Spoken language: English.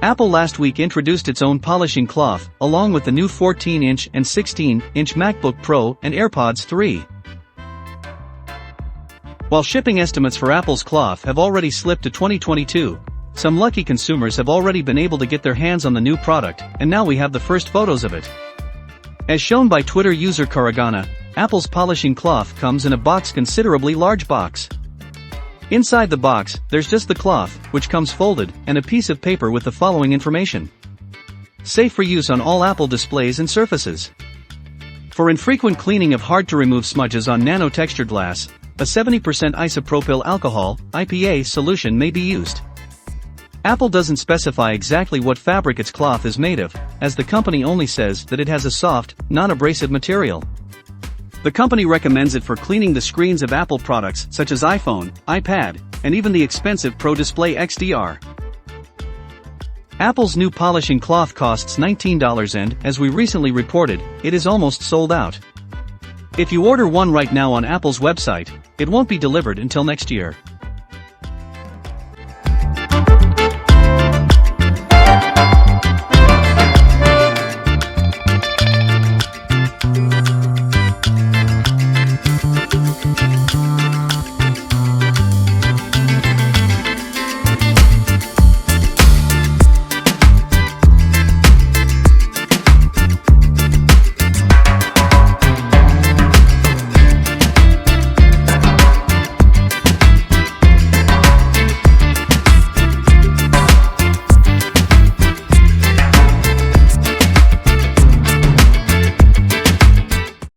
Apple last week introduced its own polishing cloth, along with the new 14-inch and 16-inch MacBook Pro and AirPods 3. While shipping estimates for Apple's cloth have already slipped to 2022, some lucky consumers have already been able to get their hands on the new product, and now we have the first photos of it. As shown by Twitter user Karagana, Apple's polishing cloth comes in a considerably large box. Inside the box, there's just the cloth, which comes folded, and a piece of paper with the following information. Safe for use on all Apple displays and surfaces. For infrequent cleaning of hard-to-remove smudges on nano-textured glass, a 70% isopropyl alcohol (IPA) solution may be used. Apple doesn't specify exactly what fabric its cloth is made of, as the company only says that it has a soft, non-abrasive material. The company recommends it for cleaning the screens of Apple products such as iPhone, iPad, and even the expensive Pro Display XDR. Apple's new polishing cloth costs $19 and, as we recently reported, it is almost sold out. If you order one right now on Apple's website, it won't be delivered until next year.